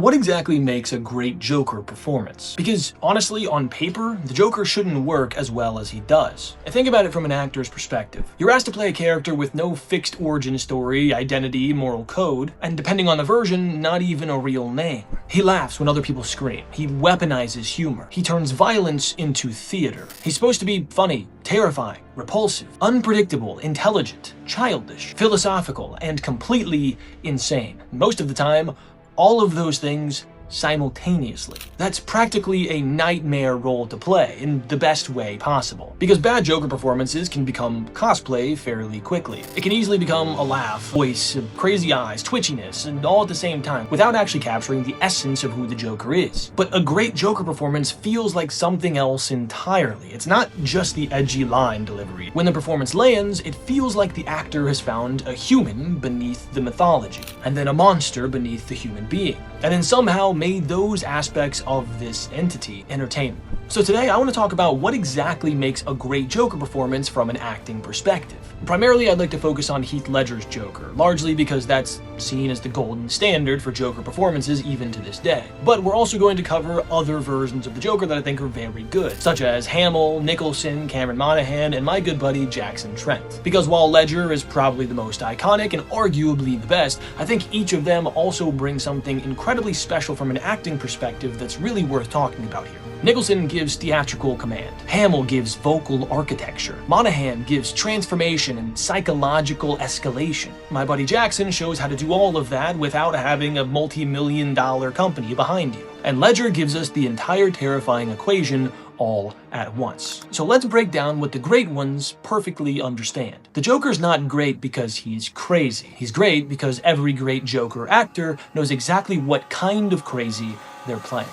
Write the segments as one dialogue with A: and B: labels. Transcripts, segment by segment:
A: What exactly makes a great Joker performance? Because honestly, on paper, the Joker shouldn't work as well as he does. And think about it from an actor's perspective. You're asked to play a character with no fixed origin story, identity, moral code, and depending on the version, not even a real name. He laughs when other people scream. He weaponizes humor. He turns violence into theater. He's supposed to be funny, terrifying, repulsive, unpredictable, intelligent, childish, philosophical, and completely insane. Most of the time, all of those things simultaneously. That's practically a nightmare role to play in the best way possible. Because bad Joker performances can become cosplay fairly quickly. It can easily become a laugh, voice, crazy eyes, twitchiness, and all at the same time, without actually capturing the essence of who the Joker is. But a great Joker performance feels like something else entirely. It's not just the edgy line delivery. When the performance lands, it feels like the actor has found a human beneath the mythology, and then a monster beneath the human being, and then somehow made those aspects of this entity entertainment. So today I want to talk about what exactly makes a great Joker performance from an acting perspective. Primarily, I'd like to focus on Heath Ledger's Joker, largely because that's seen as the golden standard for Joker performances even to this day. But we're also going to cover other versions of the Joker that I think are very good, such as Hamill, Nicholson, Cameron Monaghan, and my good buddy Jackson Trent. Because while Ledger is probably the most iconic and arguably the best, I think each of them also brings something incredibly special from an acting perspective that's really worth talking about here. Nicholson gives theatrical command. Hamill gives vocal architecture. Monaghan gives transformation and psychological escalation. My buddy Jackson shows how to do all of that without having a multi-million-dollar company behind you. And Ledger gives us the entire terrifying equation all at once. So let's break down what the great ones perfectly understand. The Joker's not great because he's crazy. He's great because every great Joker actor knows exactly what kind of crazy they're playing.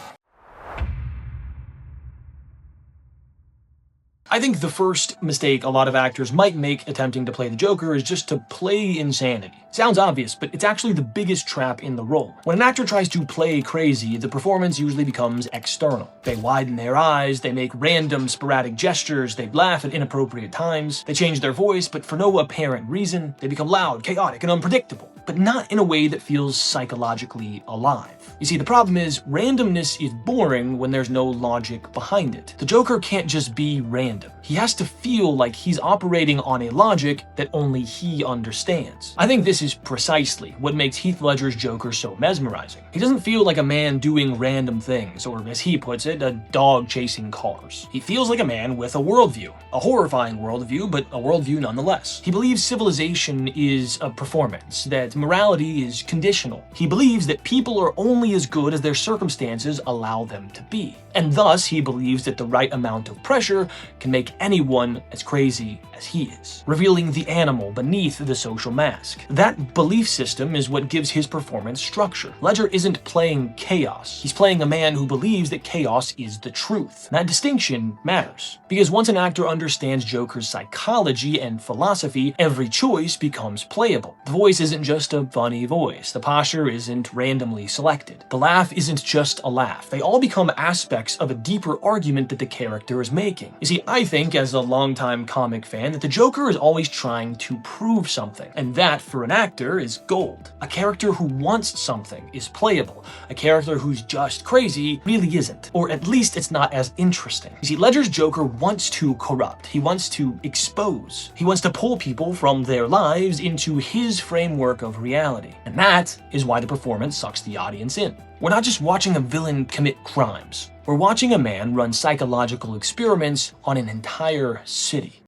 A: I think the first mistake a lot of actors might make attempting to play the Joker is just to play insanity. Sounds obvious, but it's actually the biggest trap in the role. When an actor tries to play crazy, the performance usually becomes external. They widen their eyes, they make random sporadic gestures, they laugh at inappropriate times, they change their voice, but for no apparent reason. They become loud, chaotic, and unpredictable, but not in a way that feels psychologically alive. You see, the problem is, randomness is boring when there's no logic behind it. The Joker can't just be random. He has to feel like he's operating on a logic that only he understands. I think this is precisely what makes Heath Ledger's Joker so mesmerizing. He doesn't feel like a man doing random things, or as he puts it, a dog chasing cars. He feels like a man with a worldview. A horrifying worldview, but a worldview nonetheless. He believes civilization is a performance, that morality is conditional. He believes that people are only as good as their circumstances allow them to be. And thus, he believes that the right amount of pressure can make anyone as crazy as he is, revealing the animal beneath the social mask. That belief system is what gives his performance structure. Ledger isn't playing chaos. He's playing a man who believes that chaos is the truth. That distinction matters, because once an actor understands Joker's psychology and philosophy, every choice becomes playable. The voice isn't just a funny voice. The posture isn't randomly selected. The laugh isn't just a laugh. They all become aspects of a deeper argument that the character is making. You see, I think, as a longtime comic fan, that the Joker is always trying to prove something, and that, for an actor, is gold. A character who wants something is playable. A character who's just crazy really isn't, or at least it's not as interesting. You see, Ledger's Joker wants to corrupt. He wants to expose. He wants to pull people from their lives into his framework of reality, and that is why the performance sucks the audience in. We're not just watching a villain commit crimes. We're watching a man run psychological experiments on an entire city.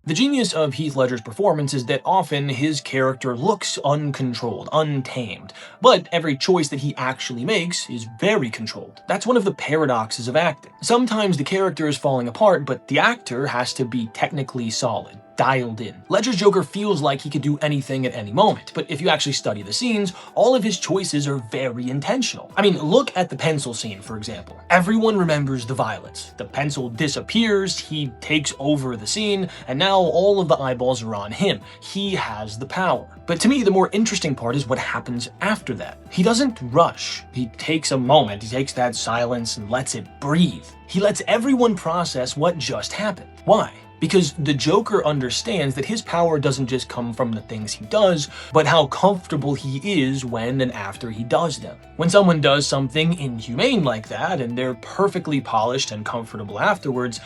A: The genius of Heath Ledger's performance is that often his character looks uncontrolled, untamed, but every choice that he actually makes is very controlled. That's one of the paradoxes of acting. Sometimes the character is falling apart, but the actor has to be technically solid, dialed in. Ledger's Joker feels like he could do anything at any moment, but if you actually study the scenes, all of his choices are very intentional. I mean, look at the pencil scene, for example. Everyone remembers the violence. The pencil disappears, he takes over the scene, and now all of the eyeballs are on him. He has the power. But to me, the more interesting part is what happens after that. He doesn't rush. He takes a moment, he takes that silence and lets it breathe. He lets everyone process what just happened. Why? because the Joker understands that his power doesn't just come from the things he does, but how comfortable he is when and after he does them. When someone does something inhumane like that, and they're perfectly polished and comfortable afterwards,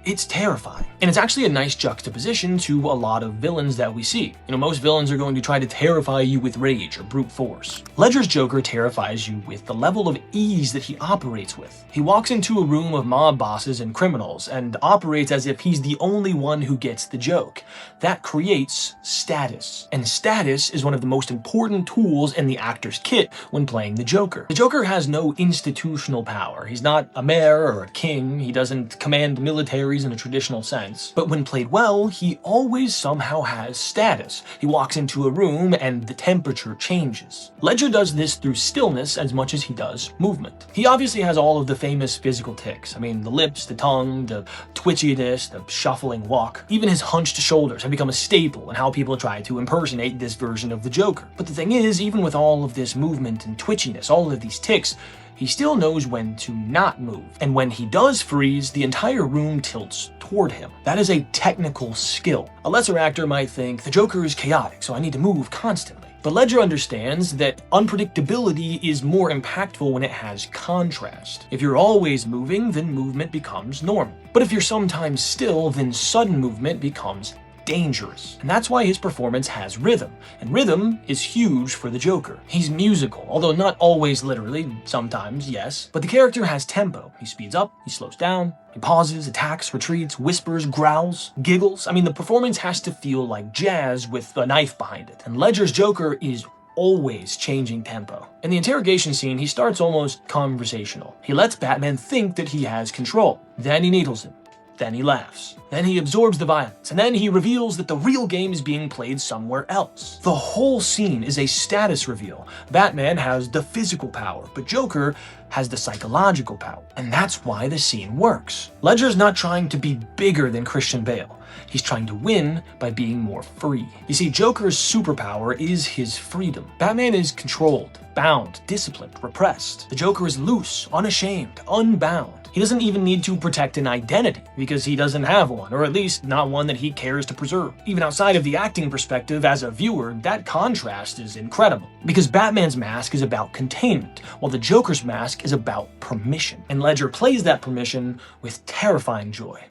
A: it's terrifying. And it's actually a nice juxtaposition to a lot of villains that we see. Most villains are going to try to terrify you with rage or brute force. Ledger's Joker terrifies you with the level of ease that he operates with. He walks into a room of mob bosses and criminals and operates as if he's the only one who gets the joke. That creates status. And status is one of the most important tools in the actor's kit when playing the Joker. The Joker has no institutional power. He's not a mayor or a king. He doesn't command military in a traditional sense, but when played well, he always somehow has status. He walks into a room and the temperature changes. Ledger does this through stillness as much as he does movement. He obviously has all of the famous physical tics. The lips, the tongue, the twitchiness, the shuffling walk. Even his hunched shoulders have become a staple in how people try to impersonate this version of the Joker. But the thing is, even with all of this movement and twitchiness, all of these tics, he still knows when to not move. And when he does freeze, the entire room tilts toward him. That is a technical skill. A lesser actor might think, the Joker is chaotic, so I need to move constantly. But Ledger understands that unpredictability is more impactful when it has contrast. If you're always moving, then movement becomes normal. But if you're sometimes still, then sudden movement becomes dangerous. And that's why his performance has rhythm. And rhythm is huge for the Joker. He's musical, although not always literally, sometimes, yes. But the character has tempo. He speeds up, he slows down, he pauses, attacks, retreats, whispers, growls, giggles. The performance has to feel like jazz with a knife behind it. And Ledger's Joker is always changing tempo. In the interrogation scene, he starts almost conversational. He lets Batman think that he has control. Then he needles him. Then he laughs. Then he absorbs the violence. And then he reveals that the real game is being played somewhere else. The whole scene is a status reveal. Batman has the physical power, but Joker has the psychological power. And that's why the scene works. Ledger's not trying to be bigger than Christian Bale. He's trying to win by being more free. You see, Joker's superpower is his freedom. Batman is controlled, bound, disciplined, repressed. The Joker is loose, unashamed, unbound. He doesn't even need to protect an identity, because he doesn't have one, or at least not one that he cares to preserve. Even outside of the acting perspective, as a viewer, that contrast is incredible. Because Batman's mask is about containment, while the Joker's mask is about permission. And Ledger plays that permission with terrifying joy.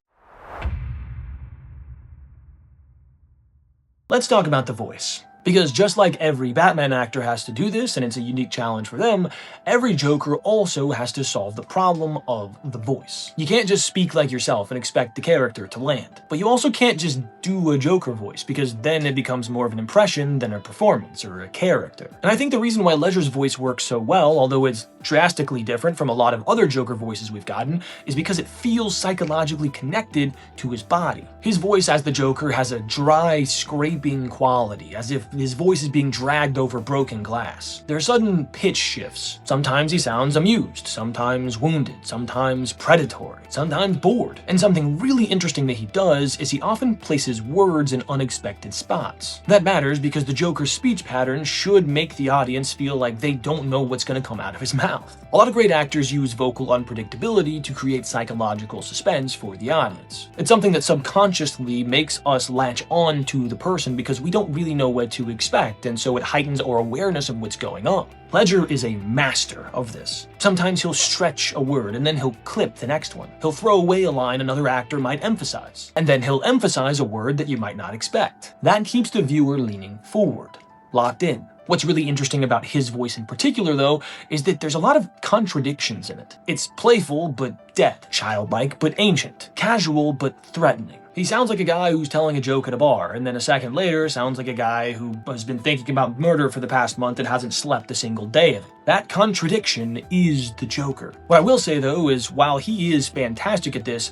A: Let's talk about the voice. Because just like every Batman actor has to do this, and it's a unique challenge for them, every Joker also has to solve the problem of the voice. You can't just speak like yourself and expect the character to land. But you also can't just do a Joker voice, because then it becomes more of an impression than a performance or a character. And I think the reason why Ledger's voice works so well, although it's drastically different from a lot of other Joker voices we've gotten, is because it feels psychologically connected to his body. His voice as the Joker has a dry, scraping quality, as if his voice is being dragged over broken glass. There are sudden pitch shifts. Sometimes he sounds amused, sometimes wounded, sometimes predatory, sometimes bored. And something really interesting that he does is he often places words in unexpected spots. That matters because the Joker's speech pattern should make the audience feel like they don't know what's going to come out of his mouth. A lot of great actors use vocal unpredictability to create psychological suspense for the audience. It's something that subconsciously makes us latch on to the person because we don't really know what to expect, and so it heightens our awareness of what's going on. Ledger is a master of this. Sometimes he'll stretch a word and then he'll clip the next one. He'll throw away a line another actor might emphasize, and then he'll emphasize a word that you might not expect. That keeps the viewer leaning forward, locked in. What's really interesting about his voice in particular, though, is that there's a lot of contradictions in it. It's playful but dead, childlike but ancient, casual but threatening. He sounds like a guy who's telling a joke at a bar, and then a second later sounds like a guy who has been thinking about murder for the past month and hasn't slept a single day of it. That contradiction is the Joker. What I will say, though, is while he is fantastic at this,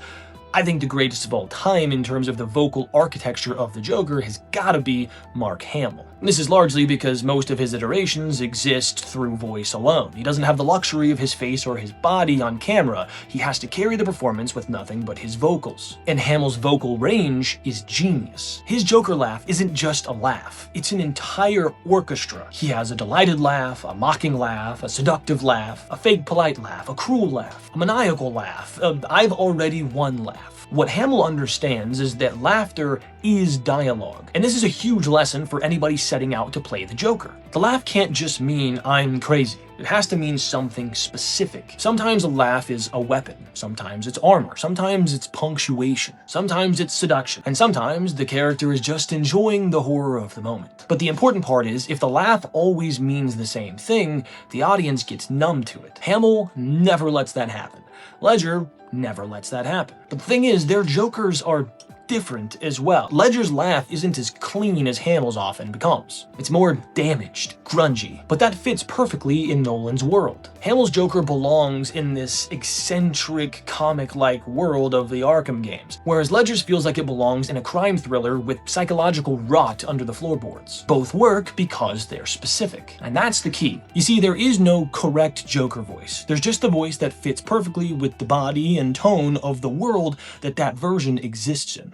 A: I think the greatest of all time in terms of the vocal architecture of the Joker has gotta be Mark Hamill. And this is largely because most of his iterations exist through voice alone. He doesn't have the luxury of his face or his body on camera. He has to carry the performance with nothing but his vocals. And Hamill's vocal range is genius. His Joker laugh isn't just a laugh, it's an entire orchestra. He has a delighted laugh, a mocking laugh, a seductive laugh, a fake polite laugh, a cruel laugh, a maniacal laugh, I've already won laugh. What Hamill understands is that laughter is dialogue, and this is a huge lesson for anybody setting out to play the Joker. The laugh can't just mean I'm crazy. It has to mean something specific. Sometimes a laugh is a weapon, sometimes it's armor, sometimes it's punctuation, sometimes it's seduction, and sometimes the character is just enjoying the horror of the moment. But the important part is, if the laugh always means the same thing, the audience gets numb to it. Hamill never lets that happen. Ledger never lets that happen. But the thing is, their Jokers are different as well. Ledger's laugh isn't as clean as Hamill's often becomes. It's more damaged, grungy, but that fits perfectly in Nolan's world. Hamill's Joker belongs in this eccentric, comic-like world of the Arkham games, whereas Ledger's feels like it belongs in a crime thriller with psychological rot under the floorboards. Both work because they're specific, and that's the key. You see, there is no correct Joker voice. There's just the voice that fits perfectly with the body and tone of the world that version exists in.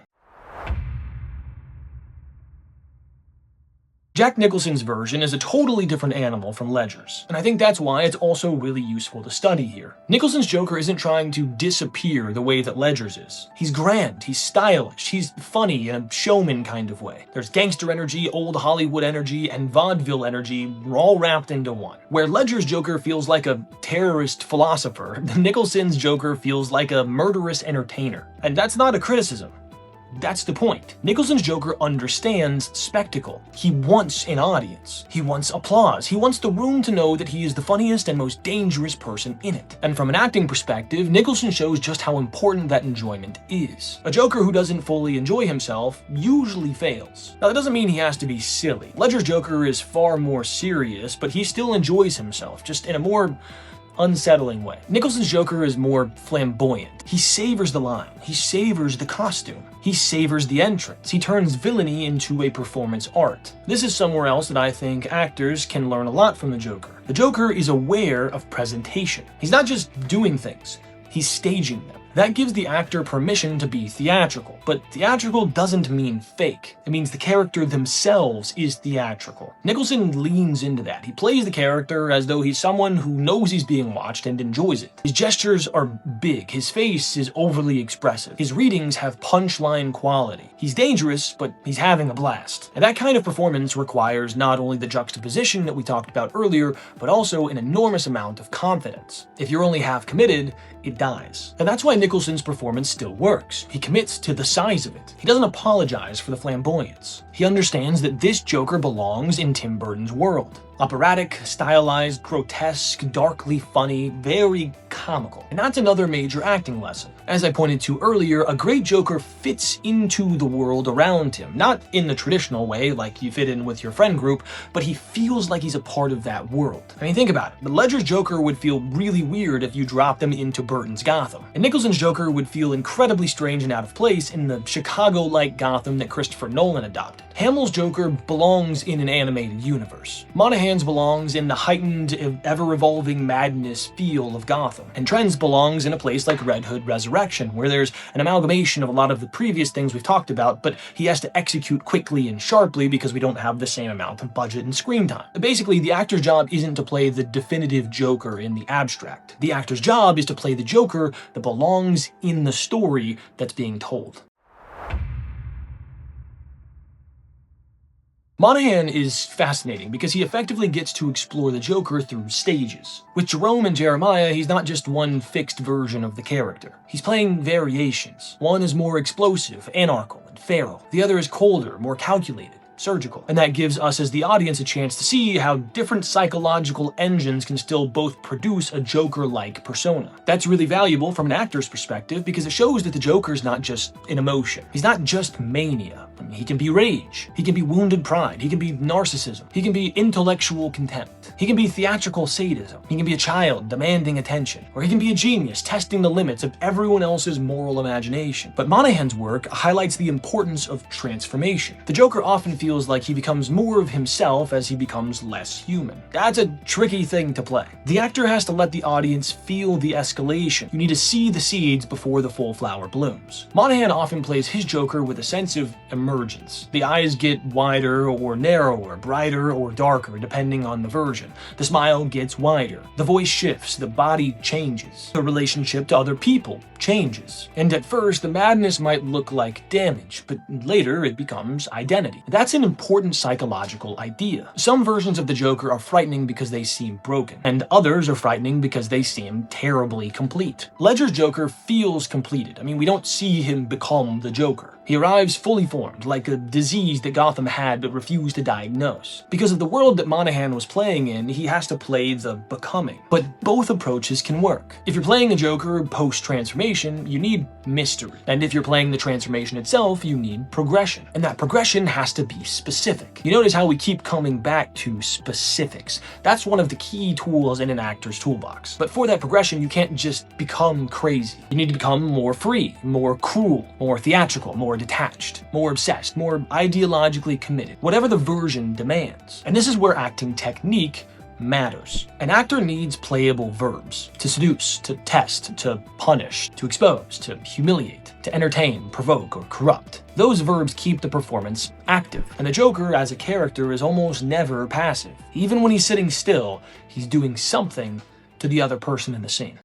A: Jack Nicholson's version is a totally different animal from Ledger's, and I think that's why it's also really useful to study here. Nicholson's Joker isn't trying to disappear the way that Ledger's is. He's grand, he's stylish, he's funny in a showman kind of way. There's gangster energy, old Hollywood energy, and vaudeville energy all wrapped into one. Where Ledger's Joker feels like a terrorist philosopher, Nicholson's Joker feels like a murderous entertainer. And that's not a criticism. That's the point. Nicholson's Joker understands spectacle. He wants an audience. He wants applause. He wants the room to know that he is the funniest and most dangerous person in it. And from an acting perspective, Nicholson shows just how important that enjoyment is. A Joker who doesn't fully enjoy himself usually fails. Now, that doesn't mean he has to be silly. Ledger's Joker is far more serious, but he still enjoys himself, just in a more unsettling way. Nicholson's Joker is more flamboyant. He savors the line. He savors the costume. He savors the entrance. He turns villainy into a performance art. This is somewhere else that I think actors can learn a lot from the Joker. The Joker is aware of presentation. He's not just doing things, he's staging them. That gives the actor permission to be theatrical, but theatrical doesn't mean fake. It means the character themselves is theatrical. Nicholson leans into that. He plays the character as though he's someone who knows he's being watched and enjoys it. His gestures are big. His face is overly expressive. His readings have punchline quality. He's dangerous, but he's having a blast. And that kind of performance requires not only the juxtaposition that we talked about earlier, but also an enormous amount of confidence. If you're only half committed, it dies. And that's why Nicholson's performance still works. He commits to the size of it. He doesn't apologize for the flamboyance. He understands that this Joker belongs in Tim Burton's world. Operatic, stylized, grotesque, darkly funny, very comical. And that's another major acting lesson. As I pointed to earlier, a great Joker fits into the world around him. Not in the traditional way, like you fit in with your friend group, but he feels like he's a part of that world. I mean, think about it. The Ledger's Joker would feel really weird if you dropped them into Burton's Gotham. And Nicholson's Joker would feel incredibly strange and out of place in the Chicago-like Gotham that Christopher Nolan adopted. Hamill's Joker belongs in an animated universe. Monaghan's belongs in the heightened, ever-evolving madness feel of Gotham. And Trent's belongs in a place like Red Hood Resurrection, where there's an amalgamation of a lot of the previous things we've talked about, but he has to execute quickly and sharply because we don't have the same amount of budget and screen time. Basically, the actor's job isn't to play the definitive Joker in the abstract. The actor's job is to play the Joker that belongs in the story that's being told. Monaghan is fascinating because he effectively gets to explore the Joker through stages. With Jerome and Jeremiah, he's not just one fixed version of the character. He's playing variations. One is more explosive, anarchical, and feral. The other is colder, more calculated, surgical. And that gives us as the audience a chance to see how different psychological engines can still both produce a Joker-like persona. That's really valuable from an actor's perspective because it shows that the Joker's not just an emotion. He's not just mania. He can be rage. He can be wounded pride. He can be narcissism. He can be intellectual contempt. He can be theatrical sadism. He can be a child demanding attention. Or he can be a genius testing the limits of everyone else's moral imagination. But Monaghan's work highlights the importance of transformation. The Joker often feels like he becomes more of himself as he becomes less human. That's a tricky thing to play. The actor has to let the audience feel the escalation. You need to see the seeds before the full flower blooms. Monaghan often plays his Joker with a sense of emergence. The eyes get wider or narrower, brighter or darker, depending on the version. The smile gets wider. The voice shifts. The body changes. The relationship to other people changes. And at first, the madness might look like damage, but later it becomes identity. That's an important psychological idea. Some versions of the Joker are frightening because they seem broken, and others are frightening because they seem terribly complete. Ledger's Joker feels completed. I mean, we don't see him become the Joker. He arrives fully formed, like a disease that Gotham had but refused to diagnose. Because of the world that Monaghan was playing in, he has to play the becoming. But both approaches can work. If you're playing a Joker post-transformation, you need mystery. And if you're playing the transformation itself, you need progression. And that progression has to be specific. You notice how we keep coming back to specifics. That's one of the key tools in an actor's toolbox. But for that progression, you can't just become crazy. You need to become more free, more cruel, more theatrical, more detached, more obsessed, more ideologically committed, whatever the version demands. And this is where acting technique matters. An actor needs playable verbs to seduce, to test, to punish, to expose, to humiliate, to entertain, provoke, or corrupt. Those verbs keep the performance active. And the Joker as a character is almost never passive. Even when he's sitting still, he's doing something to the other person in the scene.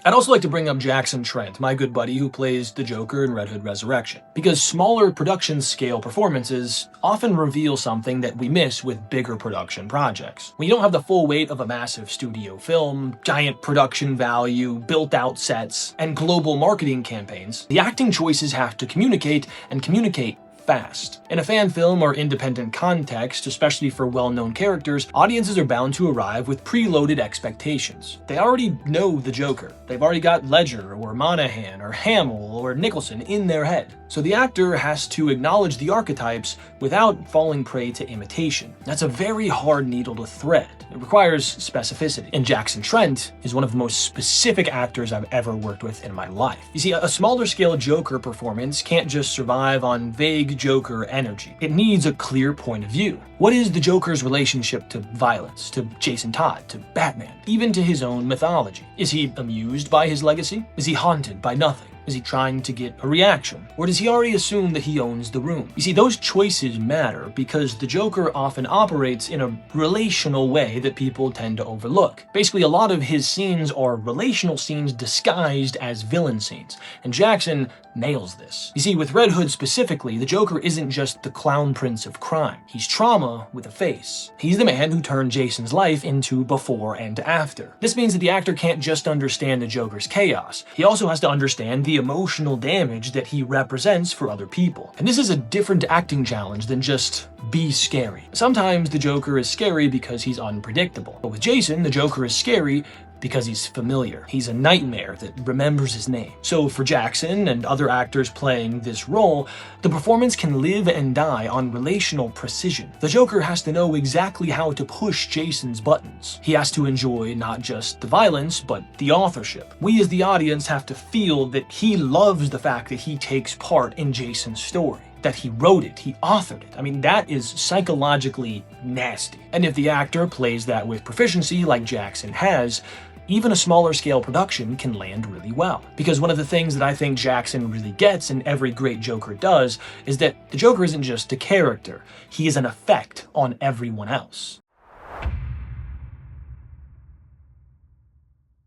A: I'd also like to bring up Jackson Trent, my good buddy who plays the Joker in Red Hood Resurrection, because smaller production scale performances often reveal something that we miss with bigger production projects. When you don't have the full weight of a massive studio film, giant production value, built-out sets, and global marketing campaigns, the acting choices have to communicate and communicate fast. In a fan film or independent context, especially for well-known characters, audiences are bound to arrive with preloaded expectations. They already know the Joker. They've already got Ledger or Monaghan or Hamill or Nicholson in their head. So the actor has to acknowledge the archetypes without falling prey to imitation. That's a very hard needle to thread. It requires specificity. And Jackson Trent is one of the most specific actors I've ever worked with in my life. You see, a smaller scale Joker performance can't just survive on vague Joker energy. It needs a clear point of view. What is the Joker's relationship to violence, to Jason Todd, to Batman, even to his own mythology? Is he amused by his legacy? Is he haunted by nothing? Is he trying to get a reaction? Or does he already assume that he owns the room? You see, those choices matter because the Joker often operates in a relational way that people tend to overlook. Basically, a lot of his scenes are relational scenes disguised as villain scenes, and Jackson nails this. You see, with Red Hood specifically, the Joker isn't just the clown prince of crime. He's trauma with a face. He's the man who turned Jason's life into before and after. This means that the actor can't just understand the Joker's chaos. He also has to understand the emotional damage that he represents for other people. And this is a different acting challenge than just be scary. Sometimes the Joker is scary because he's unpredictable. But with Jason, the Joker is scary because he's familiar. He's a nightmare that remembers his name. So for Jackson and other actors playing this role, the performance can live and die on relational precision. The Joker has to know exactly how to push Jason's buttons. He has to enjoy not just the violence, but the authorship. We as the audience have to feel that he loves the fact that he takes part in Jason's story, that he wrote it, he authored it. I mean, that is psychologically nasty. And if the actor plays that with proficiency like Jackson has, even a smaller scale production can land really well. Because one of the things that I think Jackson really gets, and every great Joker does, is that the Joker isn't just a character, he is an effect on everyone else.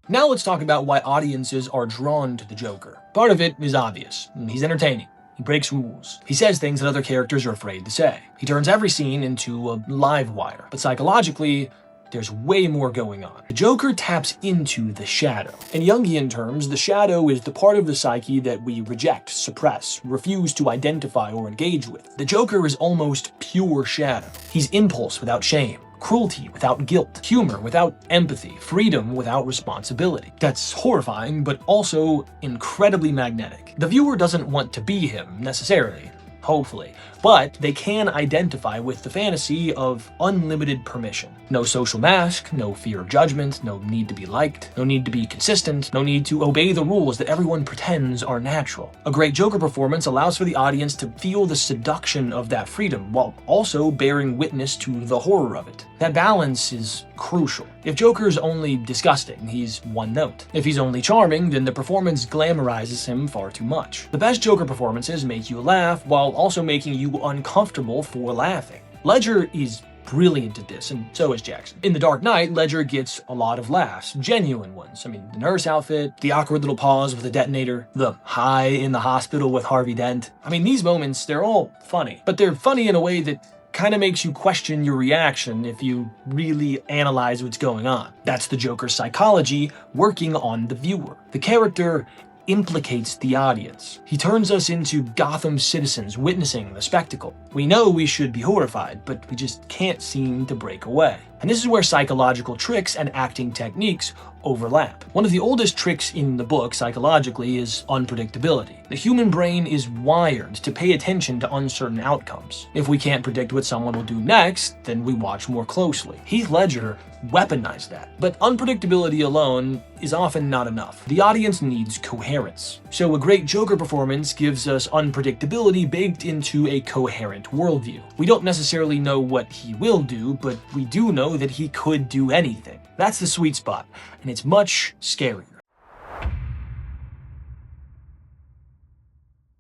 A: Now let's talk about why audiences are drawn to the Joker. Part of it is obvious. He's entertaining. He breaks rules. He says things that other characters are afraid to say. He turns every scene into a live wire. But psychologically, there's way more going on. The Joker taps into the shadow. In Jungian terms, the shadow is the part of the psyche that we reject, suppress, refuse to identify or engage with. The Joker is almost pure shadow. He's impulse without shame, cruelty without guilt, humor without empathy, freedom without responsibility. That's horrifying, but also incredibly magnetic. The viewer doesn't want to be him, necessarily. hopefully, but they can identify with the fantasy of unlimited permission. No social mask, no fear of judgment, no need to be liked, no need to be consistent, no need to obey the rules that everyone pretends are natural. A great Joker performance allows for the audience to feel the seduction of that freedom, while also bearing witness to the horror of it. That balance is crucial. If Joker's only disgusting, he's one note. If he's only charming, then the performance glamorizes him far too much. The best Joker performances make you laugh while also making you uncomfortable for laughing. Ledger is brilliant at this, and so is Jackson. In The Dark Knight, Ledger gets a lot of laughs, genuine ones. I mean, the nurse outfit, the awkward little pause with the detonator, the high in the hospital with Harvey Dent. I mean, these moments, they're all funny, but they're funny in a way that kind of makes you question your reaction if you really analyze what's going on. That's the Joker's psychology working on the viewer. The character implicates the audience. He turns us into Gotham citizens witnessing the spectacle. We know we should be horrified, but we just can't seem to break away. And this is where psychological tricks and acting techniques overlap. One of the oldest tricks in the book, psychologically, is unpredictability. The human brain is wired to pay attention to uncertain outcomes. If we can't predict what someone will do next, then we watch more closely. Heath Ledger weaponized that. But unpredictability alone is often not enough. The audience needs coherence. So a great Joker performance gives us unpredictability baked into a coherent worldview. We don't necessarily know what he will do, but we do know that he could do anything. That's the sweet spot, and it's much scarier.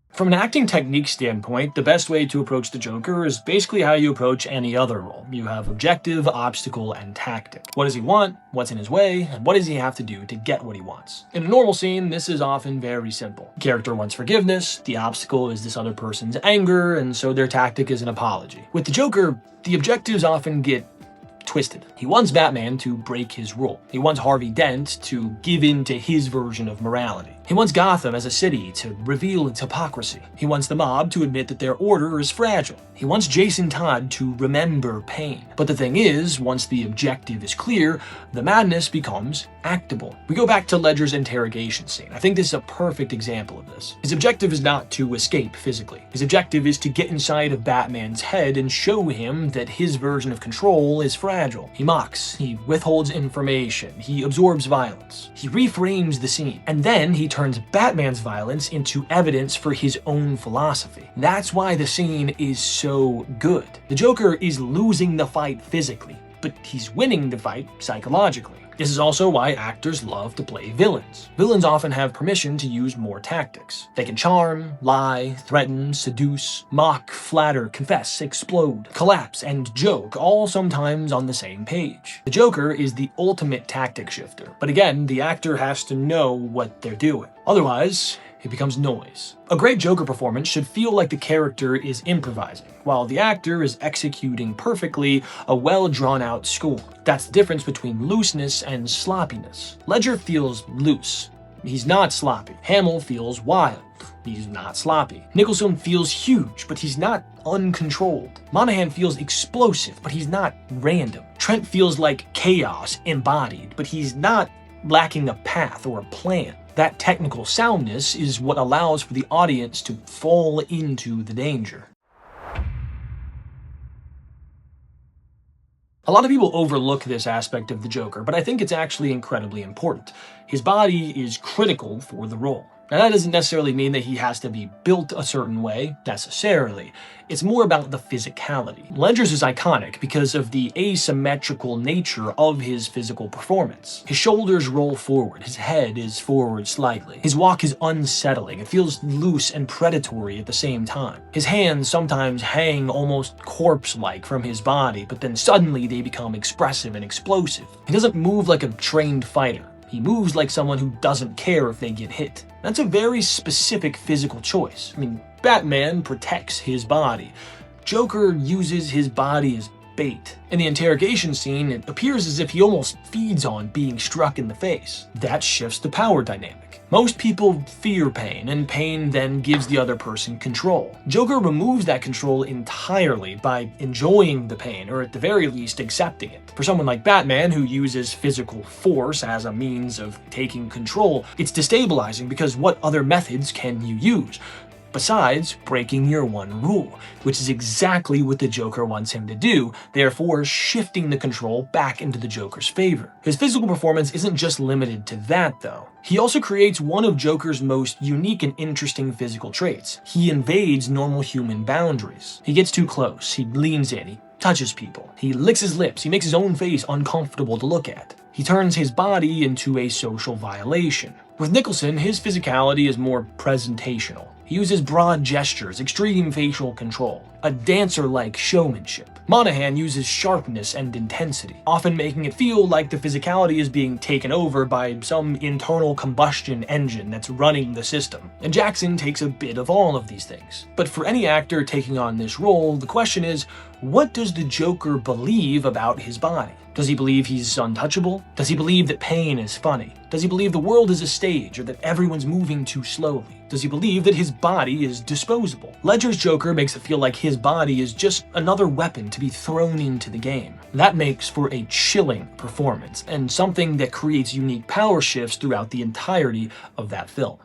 A: From an acting technique standpoint, the best way to approach the Joker is basically how you approach any other role. You have objective, obstacle, and tactic. What does he want? What's in his way? And what does he have to do to get what he wants? In a normal scene, this is often very simple. The character wants forgiveness, the obstacle is this other person's anger, and so their tactic is an apology. With the Joker, the objectives often get twisted. He wants Batman to break his rule. He wants Harvey Dent to give in to his version of morality. He wants Gotham as a city to reveal its hypocrisy. He wants the mob to admit that their order is fragile. He wants Jason Todd to remember pain. But the thing is, once the objective is clear, the madness becomes actable. We go back to Ledger's interrogation scene. I think this is a perfect example of this. His objective is not to escape physically. His objective is to get inside of Batman's head and show him that his version of control is fragile. He mocks, he withholds information, he absorbs violence. He reframes the scene, and then he turns Batman's violence into evidence for his own philosophy. That's why the scene is so good. The Joker is losing the fight physically, but he's winning the fight psychologically. This is also why actors love to play villains. Villains often have permission to use more tactics. They can charm, lie, threaten, seduce, mock, flatter, confess, explode, collapse, and joke, all sometimes on the same page. The Joker is the ultimate tactic shifter, but again, the actor has to know what they're doing. Otherwise, it becomes noise. A great Joker performance should feel like the character is improvising, while the actor is executing perfectly a well-drawn-out score. That's the difference between looseness and sloppiness. Ledger feels loose. He's not sloppy. Hamill feels wild. He's not sloppy. Nicholson feels huge, but he's not uncontrolled. Monaghan feels explosive, but he's not random. Trent feels like chaos embodied, but he's not lacking a path or a plan. That technical soundness is what allows for the audience to fall into the danger. A lot of people overlook this aspect of the Joker, but I think it's actually incredibly important. His body is critical for the role. Now, that doesn't necessarily mean that he has to be built a certain way, necessarily. It's more about the physicality. Ledger's is iconic because of the asymmetrical nature of his physical performance. His shoulders roll forward, his head is forward slightly. His walk is unsettling, it feels loose and predatory at the same time. His hands sometimes hang almost corpse-like from his body, but then suddenly they become expressive and explosive. He doesn't move like a trained fighter. He moves like someone who doesn't care if they get hit. That's a very specific physical choice. I mean, Batman protects his body. Joker uses his body as bait. In the interrogation scene, it appears as if he almost feeds on being struck in the face. That shifts the power dynamic. Most people fear pain, and pain then gives the other person control. Joker removes that control entirely by enjoying the pain, or at the very least accepting it. For someone like Batman, who uses physical force as a means of taking control, it's destabilizing because what other methods can you use? besides breaking your one rule, which is exactly what the Joker wants him to do, therefore shifting the control back into the Joker's favor. His physical performance isn't just limited to that, though. He also creates one of Joker's most unique and interesting physical traits. He invades normal human boundaries. He gets too close, he leans in, he touches people, he licks his lips, he makes his own face uncomfortable to look at. He turns his body into a social violation. With Nicholson, his physicality is more presentational. He uses broad gestures, extreme facial control, a dancer-like showmanship. Monaghan uses sharpness and intensity, often making it feel like the physicality is being taken over by some internal combustion engine that's running the system. And Jackson takes a bit of all of these things. But for any actor taking on this role, the question is, what does the Joker believe about his body? Does he believe he's untouchable? Does he believe that pain is funny? Does he believe the world is a stage or that everyone's moving too slowly? Does he believe that his body is disposable? Ledger's Joker makes it feel like his body is just another weapon to be thrown into the game. That makes for a chilling performance and something that creates unique power shifts throughout the entirety of that film.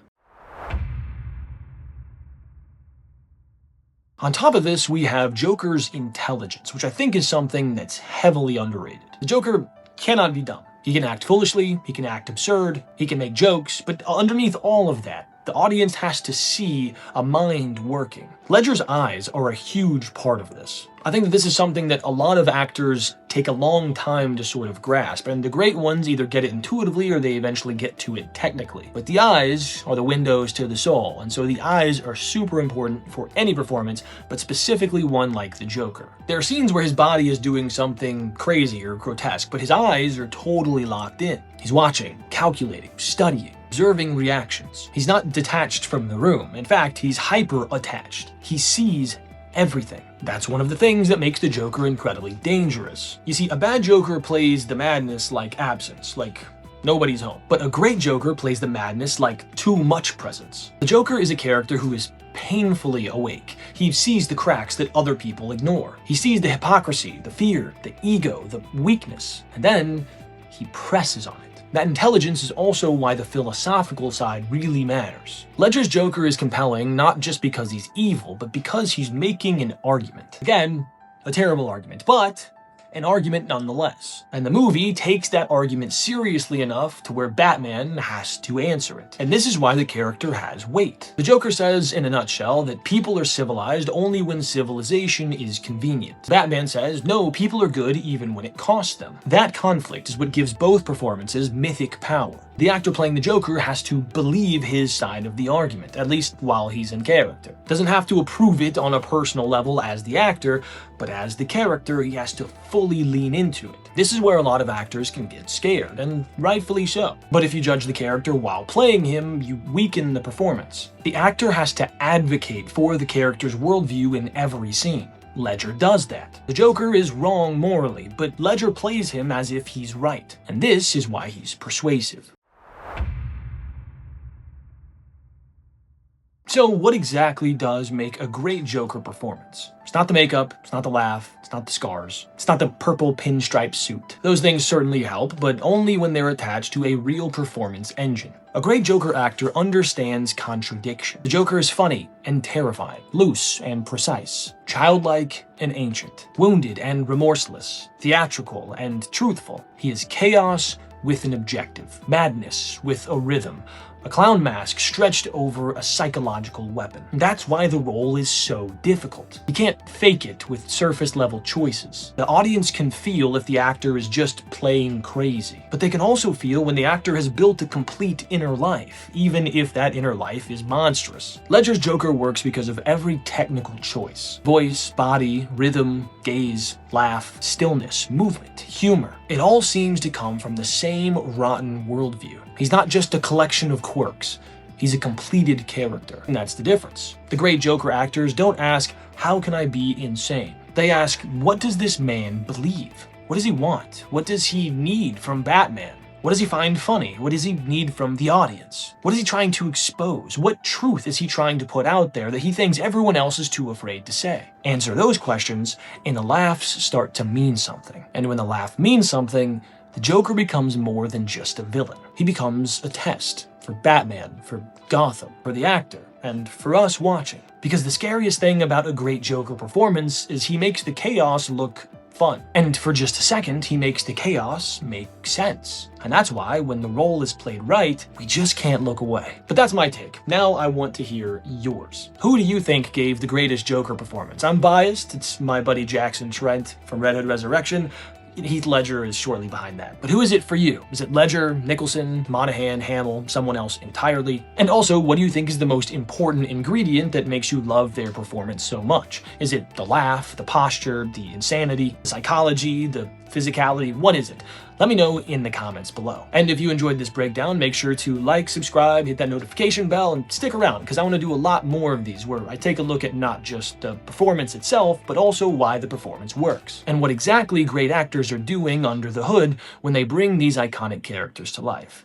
A: On top of this, we have Joker's intelligence, which I think is something that's heavily underrated. The Joker cannot be dumb. He can act foolishly, he can act absurd, he can make jokes, but underneath all of that, the audience has to see a mind working. Ledger's eyes are a huge part of this. I think that this is something that a lot of actors take a long time to sort of grasp, and the great ones either get it intuitively or they eventually get to it technically. But the eyes are the windows to the soul, and so the eyes are super important for any performance, but specifically one like the Joker. There are scenes where his body is doing something crazy or grotesque, but his eyes are totally locked in. He's watching, calculating, studying, observing reactions. He's not detached from the room. In fact, he's hyper-attached. He sees everything. That's one of the things that makes the Joker incredibly dangerous. You see, a bad Joker plays the madness like absence, like nobody's home. But a great Joker plays the madness like too much presence. The Joker is a character who is painfully awake. He sees the cracks that other people ignore. He sees the hypocrisy, the fear, the ego, the weakness, and then he presses on it. That intelligence is also why the philosophical side really matters. Ledger's Joker is compelling not just because he's evil, but because he's making an argument. Again, a terrible argument, but an argument nonetheless. And the movie takes that argument seriously enough to where Batman has to answer it. And this is why the character has weight. The Joker says, in a nutshell, that people are civilized only when civilization is convenient. Batman says, no, people are good even when it costs them. That conflict is what gives both performances mythic power. The actor playing the Joker has to believe his side of the argument, at least while he's in character. Doesn't have to approve it on a personal level as the actor, but as the character, he has to fully lean into it. This is where a lot of actors can get scared, and rightfully so. But if you judge the character while playing him, you weaken the performance. The actor has to advocate for the character's worldview in every scene. Ledger does that. The Joker is wrong morally, but Ledger plays him as if he's right. And this is why he's persuasive. So what exactly does make a great Joker performance? It's not the makeup, it's not the laugh, it's not the scars, it's not the purple pinstripe suit. Those things certainly help, but only when they're attached to a real performance engine. A great Joker actor understands contradiction. The Joker is funny and terrifying, loose and precise, childlike and ancient, wounded and remorseless, theatrical and truthful. He is chaos with an objective, madness with a rhythm, a clown mask stretched over a psychological weapon. That's why the role is so difficult. You can't fake it with surface-level choices. The audience can feel if the actor is just playing crazy, but they can also feel when the actor has built a complete inner life, even if that inner life is monstrous. Ledger's Joker works because of every technical choice. Voice, body, rhythm, gaze, laugh, stillness, movement, humor. It all seems to come from the same rotten worldview. He's not just a collection of quirks. He's a completed character, and that's the difference. The great Joker actors don't ask, how can I be insane? They ask, what does this man believe? What does he want? What does he need from Batman? What does he find funny? What does he need from the audience? What is he trying to expose? What truth is he trying to put out there that he thinks everyone else is too afraid to say? Answer those questions, and the laughs start to mean something. And when the laugh means something, the Joker becomes more than just a villain. He becomes a test for Batman, for Gotham, for the actor. and for us watching. Because the scariest thing about a great Joker performance is he makes the chaos look fun. And for just a second, he makes the chaos make sense. And that's why, when the role is played right, we just can't look away. But that's my take. Now I want to hear yours. Who do you think gave the greatest Joker performance? I'm biased. It's my buddy Jackson Trent from Red Hood Resurrection. Heath Ledger is shortly behind that. But who is it for you? Is it Ledger, Nicholson, Monaghan, Hamill, someone else entirely? And also, what do you think is the most important ingredient that makes you love their performance so much? Is it the laugh, the posture, the insanity, the psychology, the physicality? What is it? Let me know in the comments below. And if you enjoyed this breakdown, make sure to like, subscribe, hit that notification bell, and stick around, because I want to do a lot more of these where I take a look at not just the performance itself, but also why the performance works, and what exactly great actors are doing under the hood when they bring these iconic characters to life.